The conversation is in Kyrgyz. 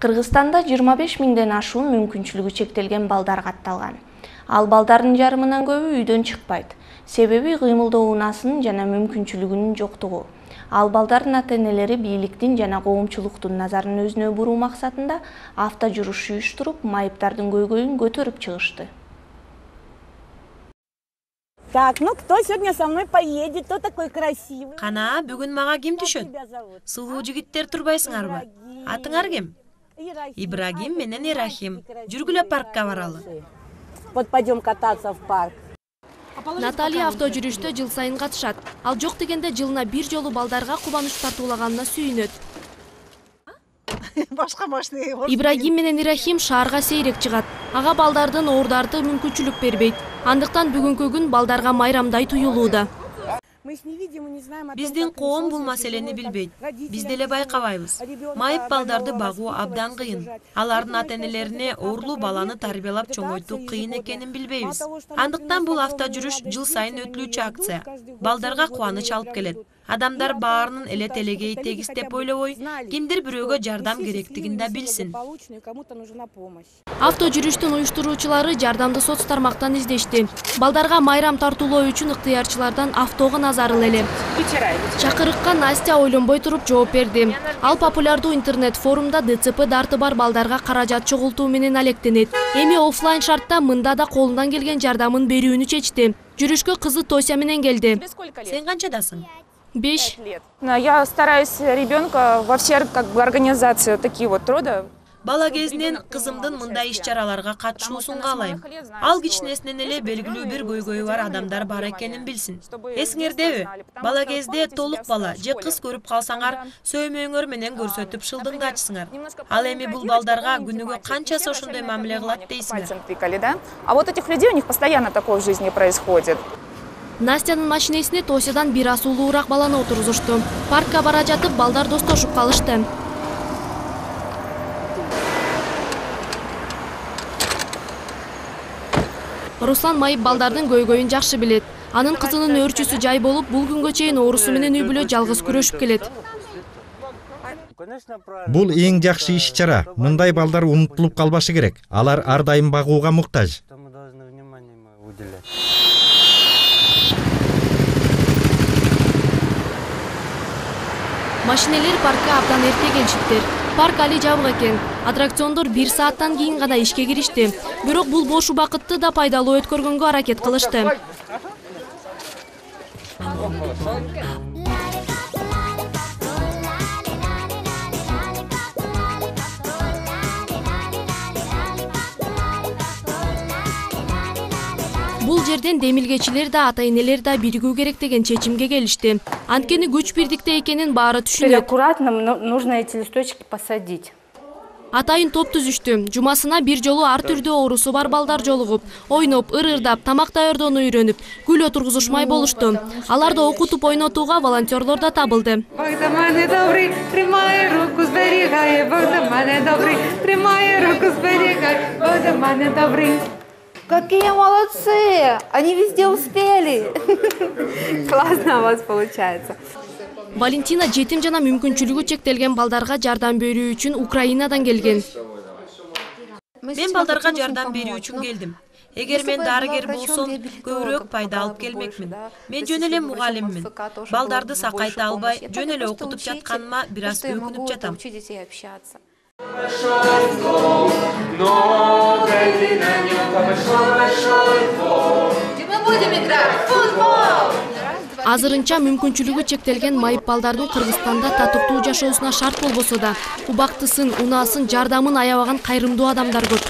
Кыргызстанда 25 миңден ашуун мүмкүнчүлүгү чектелген балдар катталган. Ал балдардын жарымынан көбү үйдөн чыкпайт. Себеби кыймылдоо унаасынын жана мүмкүнчүлүгүнүн жоктугу. Ал балдардын ата-энелери бийликтин жана коомчулуктун назарын өзүнө буруу максатында автожуруш уюштуруп, майыптардын көйгөйүн көтөрүп чыгышты. Так, ну кто сегодня со мной поедет? Кто такой красивый? Кана, бүгүн мага ким түшөт? Сулуу жигиттер турбайсыңарбы? Атыңар ким? Ибрагим менен Ирахим. Жүргүлө паркка баралы. Вот пойдем кататься в парк. Наталья автожүрүштө жыл сайын катышат. Ал жок дегенде жылына бир жолу балдарга кубаныч тартуулаганына сүйүнөт. Ибрагим менен Ирахим шаарга сейрек чыгат. Ага балдардын оордарды мүмкүнчүлүк бербейт. Андыктан бүгүнкү күн балдарга майрамдай туюлууда. Биздин коом бул маселени билбейт. Биз деле байкабайбыз. Майып балдарды багуу абдан кыйын. Алардын ата-энелерине оорлуу баланы тарбиялап чоңойтуу кыйын экенин билбейбиз. Андыктан бул автожүрүш жыл сайын өтүлүүчү акция. Балдарга кубаныч алып келет. Адамдар баарынын эле телегей тегиз деп ойлобой, кимдир бирөөгө жардам керектигин да билсин. Автожүрүштүн уюштуруучулары жардамды соц тармактан издешти. Балдарга майрам тартуулоо үчүн ыктыярчылардан автого назарыл эле. Чакырыкка Настя ойлонбой туруп жооп берди. Ал популярдуу интернет форумда ДЦП дарты бар балдарга каражат чогултуу менен алектенет. Эми оффлайн шартта мында да колундан келген жардамын берүүнү чечти. Жүрүшкө кызы Тося менен келди. Сен канчадасың? 5. Я стараюсь ребенка во все организации такие вот труда. Бала кезинен кызымдын мындай иш-чараларга катышуусун каалайм. Ал кичинесинен эле белгилүү бир көйгөйү бар адамдар бар экенин билсин. Эсиңердеби? Бала кезде толук бала же кыз көрүп калсаңар, сөймөңөр менен көрсөтүп шылдыңдачсыңар. Ал эми бул балдарга күнүгө канчасы ошондой мамиле кылат дейсиңер. А вот этих людей у них постоянно такое в жизни происходит. Настянын машинесине Тосядан бир аз улуураак баланы отургузушту. Паркка бара жатып балдар достошуп калышты. Руслан майып балдардын көйгөйүн жакшы билет. Анын кызынын өөрчүсү жай болуп, бул күнгө чейин оорусу менен үй бүлө жалгыз күрөшүп келет. Бул эң жакшы иш-чара. Мындай балдар унутулуп калбашы керек. Алар ар дайым багууга муктаж. Машинелер паркка абдан эрте келишиптир. Парк али жабык экен. Аттракциондор 1 сааттан кийин гана ишке киришти. Бирок бул бош убакытты да пайдалуу өткөргөнгө аракет кылышты. Бул жерден демилгечилер да ата-энелер да биригүү керек деген чечимге келишти. Анткени күч бирдикте экенин баары түшүнөт. Аккуратно нужно эти листочки посадить. Атайын топ түзүштү. Жумасына бир жолу ар түрдүү оорусу бар балдар жолугуп, ойноп, ырырдап, тамак даярдоону үйрөнүп, гүл отургузушмай болушту. Аларды окутуп ойнотууга волонтерлор да табылды. Какие молодцы! Они везде успели. Классно у вас получается. Валентина жетим жана мүмкүнчүлүгү чектелген балдарга жардам берүү үчүн Украинадан келген. Мен балдарга жардам берүү үчүн келдим. Эгер мен дарыгер болсом, көбүрөөк пайда алып келмекмин. Мен жөн эле мугалиммин. Балдарды сакайта албай, жөн эле окутуп жатканыма бир аз өкүнүп жатам. Азырынча мүмкүнчүлүгү чектелген майып балдардын Кыргызстанда татыктуу жашоосуна шарт болбосо да, убактысын, унаасын, жардамын аябаган кайрымдуу адамдар көп.